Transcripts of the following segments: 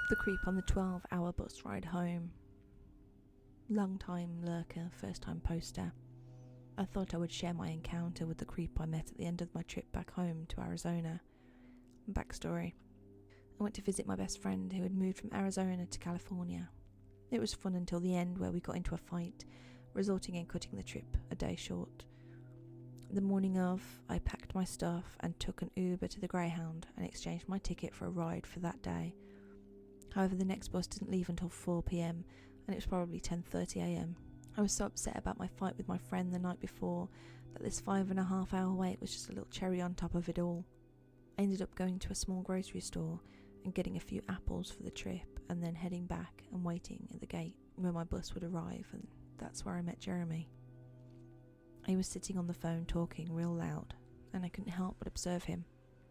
The creep on the 12-hour bus ride home. Long-time lurker, first-time poster. I thought I would share my encounter with the creep I met at the end of my trip back home to Arizona. Backstory. I went to visit my best friend who had moved from Arizona to California. It was fun until the end, where we got into a fight, resulting in cutting the trip a day short. The morning of, I packed my stuff and took an Uber to the Greyhound and exchanged my ticket for a ride for that day. However, the next bus didn't leave until 4 p.m, and it was probably 10:30 a.m. I was so upset about my fight with my friend the night before that this 5.5 hour wait was just a little cherry on top of it all. I ended up going to a small grocery store and getting a few apples for the trip, and then heading back and waiting at the gate where my bus would arrive, and that's where I met Jeremy. He was sitting on the phone talking real loud, and I couldn't help but observe him.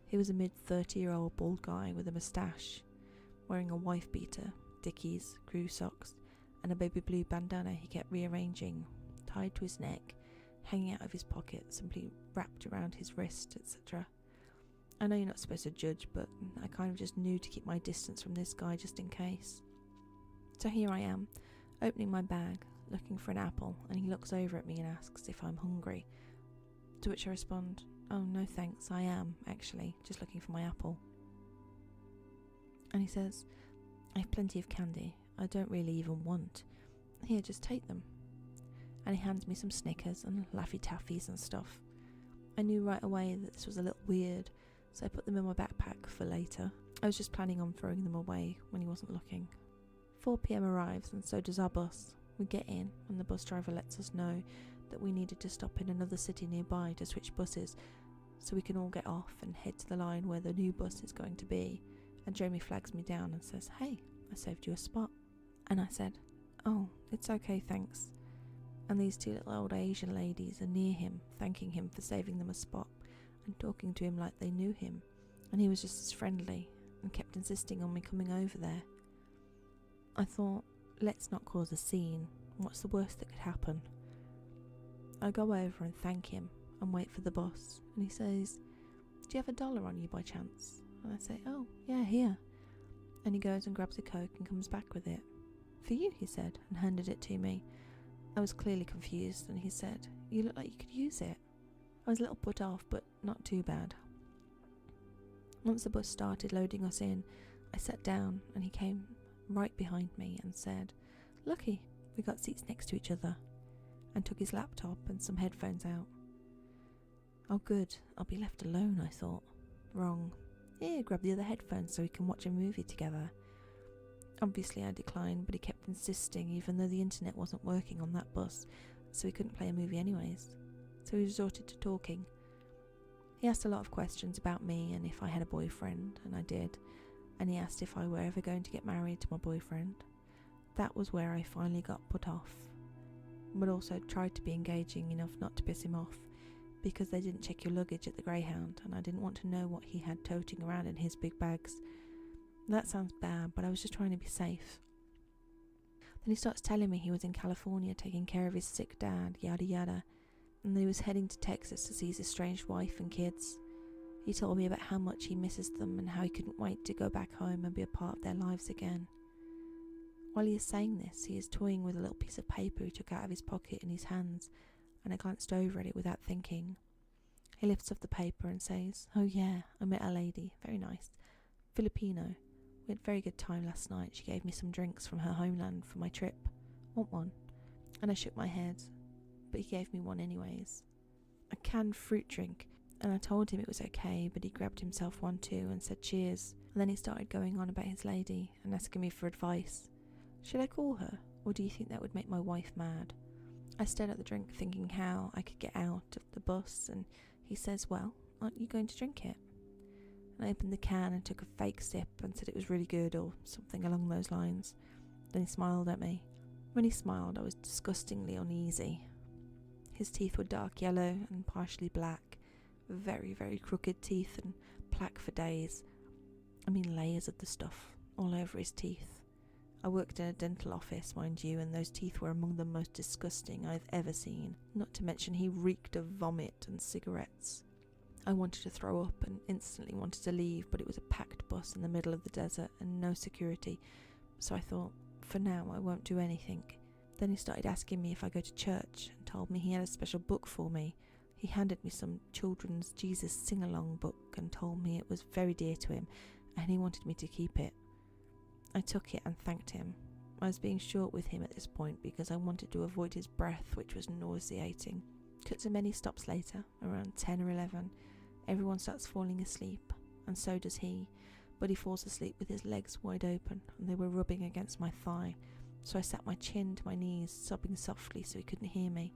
He was a mid-30-year-old bald guy with a moustache, wearing a wife beater, Dickies, crew socks, and a baby blue bandana he kept rearranging, tied to his neck, hanging out of his pocket, simply wrapped around his wrist, etc. I know you're not supposed to judge, but I kind of just knew to keep my distance from this guy just in case. So here I am, opening my bag, looking for an apple, and he looks over at me and asks if I'm hungry. To which I respond, "Oh, no thanks, I am, actually, just looking for my apple." And he says, "I have plenty of candy, I don't really even want. Here, just take them." And he hands me some Snickers and Laffy Taffies and stuff. I knew right away that this was a little weird, so I put them in my backpack for later. I was just planning on throwing them away when he wasn't looking. 4 p.m. arrives, and so does our bus. We get in, and the bus driver lets us know that we needed to stop in another city nearby to switch buses, so we can all get off and head to the line where the new bus is going to be. And Jeremy flags me down and says, "Hey, I saved you a spot." And I said, "Oh, it's okay, thanks." And these two little old Asian ladies are near him, thanking him for saving them a spot and talking to him like they knew him, and he was just as friendly and kept insisting on me coming over there. I thought, let's not cause a scene. What's the worst that could happen? I go over and thank him and wait for the bus, and he says, "Do you have $1 on you by chance?" And I say, "Oh, yeah, here." And he goes and grabs a Coke and comes back with it. "For you," he said, and handed it to me. I was clearly confused, and he said, "You look like you could use it." I was a little put off, but not too bad. Once the bus started loading us in, I sat down, and he came right behind me and said, "Lucky, we got seats next to each other," and took his laptop and some headphones out. Oh good, I'll be left alone, I thought. Wrong. Here, grab the other headphones so we can watch a movie together. Obviously I declined, but he kept insisting, even though the internet wasn't working on that bus, so he couldn't play a movie anyways. So he resorted to talking. He asked a lot of questions about me and if I had a boyfriend, and I did, and he asked if I were ever going to get married to my boyfriend. That was where I finally got put off, but also tried to be engaging enough not to piss him off, because they didn't check your luggage at the Greyhound, and I didn't want to know what he had toting around in his big bags. That sounds bad, but I was just trying to be safe. Then he starts telling me he was in California taking care of his sick dad, yada yada, and that he was heading to Texas to see his estranged wife and kids. He told me about how much he misses them and how he couldn't wait to go back home and be a part of their lives again. While he is saying this, he is toying with a little piece of paper he took out of his pocket in his hands, and I glanced over at it without thinking. He lifts up the paper and says, "Oh yeah, I met a lady, very nice, Filipino. We had a very good time last night. She gave me some drinks from her homeland for my trip. Want one?" And I shook my head, but he gave me one anyways. A canned fruit drink, and I told him it was okay, but he grabbed himself one too and said cheers, and then he started going on about his lady and asking me for advice. Should I call her, or do you think that would make my wife mad? I stared at the drink thinking how I could get out of the bus, and he says, "Well, aren't you going to drink it?" And I opened the can and took a fake sip and said it was really good or something along those lines. Then he smiled at me. When he smiled, I was disgustingly uneasy. His teeth were dark yellow and partially black, very, very crooked teeth and plaque for days. I mean layers of the stuff all over his teeth. I worked in a dental office, mind you, and those teeth were among the most disgusting I've ever seen, not to mention he reeked of vomit and cigarettes. I wanted to throw up and instantly wanted to leave, but it was a packed bus in the middle of the desert and no security, so I thought, for now I won't do anything. Then he started asking me if I go to church and told me he had a special book for me. He handed me some children's Jesus sing-along book and told me it was very dear to him and he wanted me to keep it. I took it and thanked him. I was being short with him at this point because I wanted to avoid his breath, which was nauseating. Cut to many stops later, around 10 or 11, everyone starts falling asleep, and so does he, but he falls asleep with his legs wide open and they were rubbing against my thigh, so I sat my chin to my knees, sobbing softly so he couldn't hear me.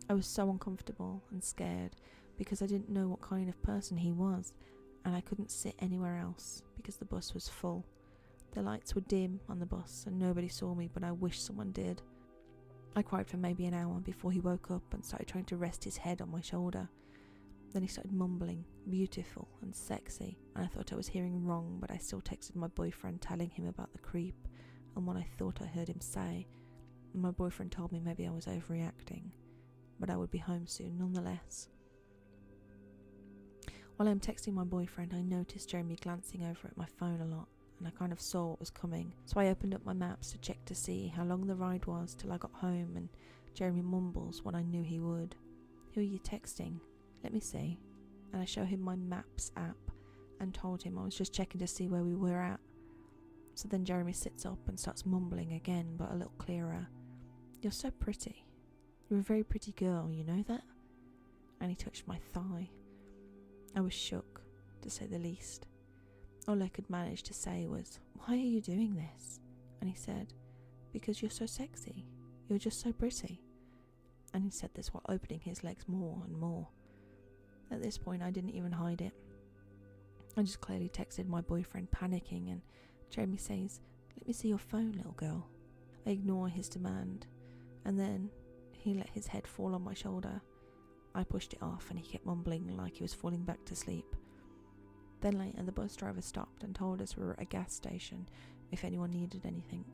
I was so uncomfortable and scared because I didn't know what kind of person he was, and I couldn't sit anywhere else because the bus was full. The lights were dim on the bus and nobody saw me, but I wish someone did. I cried for maybe an hour before he woke up and started trying to rest his head on my shoulder. Then he started mumbling, beautiful and sexy, and I thought I was hearing wrong, but I still texted my boyfriend telling him about the creep and what I thought I heard him say. And my boyfriend told me maybe I was overreacting, but I would be home soon nonetheless. While I'm texting my boyfriend, I noticed Jeremy glancing over at my phone a lot, and I kind of saw what was coming, so I opened up my maps to check to see how long the ride was till I got home, and Jeremy mumbles what I knew he would. "Who are you texting? Let me see." And I show him my Maps app and told him I was just checking to see where we were at. So then Jeremy sits up and starts mumbling again, but a little clearer. "You're so pretty. You're a very pretty girl, you know that?" And he touched my thigh. I was shook, to say the least. All I could manage to say was, "Why are you doing this?" And he said, "Because you're so sexy. You're just so pretty." And he said this while opening his legs more and more. At this point, I didn't even hide it. I just clearly texted my boyfriend, panicking, and Jeremy says, "Let me see your phone, little girl." I ignore his demand, and then he let his head fall on my shoulder. I pushed it off and he kept mumbling like he was falling back to sleep. Then later the bus driver stopped and told us we were at a gas station if anyone needed anything.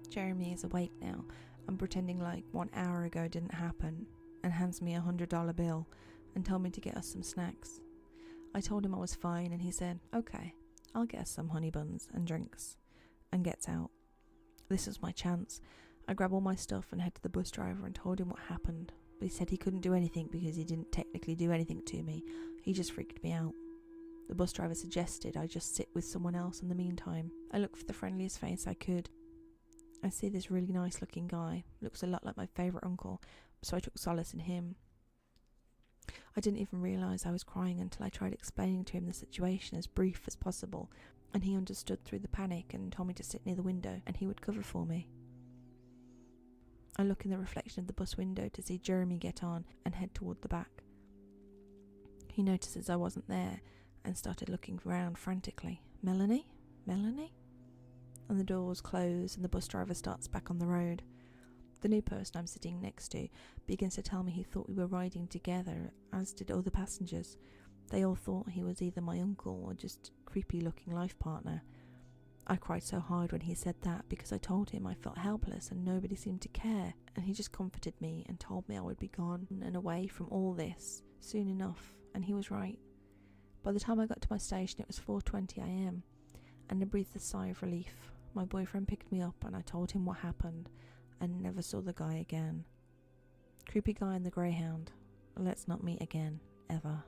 Jeremy is awake now and pretending like 1 hour ago didn't happen, and hands me a $100 bill and told me to get us some snacks. I told him I was fine and he said, "Okay, I'll get us some honey buns and drinks," and gets out. This was my chance. I grab all my stuff and head to the bus driver and told him what happened, but he said he couldn't do anything because he didn't technically do anything to me. He just freaked me out. The bus driver suggested I just sit with someone else in the meantime. I looked for the friendliest face I could. I see this really nice looking guy, looks a lot like my favourite uncle, so I took solace in him. I didn't even realise I was crying until I tried explaining to him the situation as brief as possible, and he understood through the panic and told me to sit near the window and he would cover for me. I look in the reflection of the bus window to see Jeremy get on and head toward the back. He notices I wasn't there and started looking around frantically. "Melanie? Melanie?" And the doors close and the bus driver starts back on the road. The new person I'm sitting next to begins to tell me he thought we were riding together, as did other passengers. They all thought he was either my uncle or just a creepy looking life partner. I cried so hard when he said that because I told him I felt helpless and nobody seemed to care, and he just comforted me and told me I would be gone and away from all this soon enough, and he was right. By the time I got to my station it was 4:20 a.m. and I breathed a sigh of relief. My boyfriend picked me up and I told him what happened and never saw the guy again. Creepy guy in the Greyhound. Let's not meet again, ever.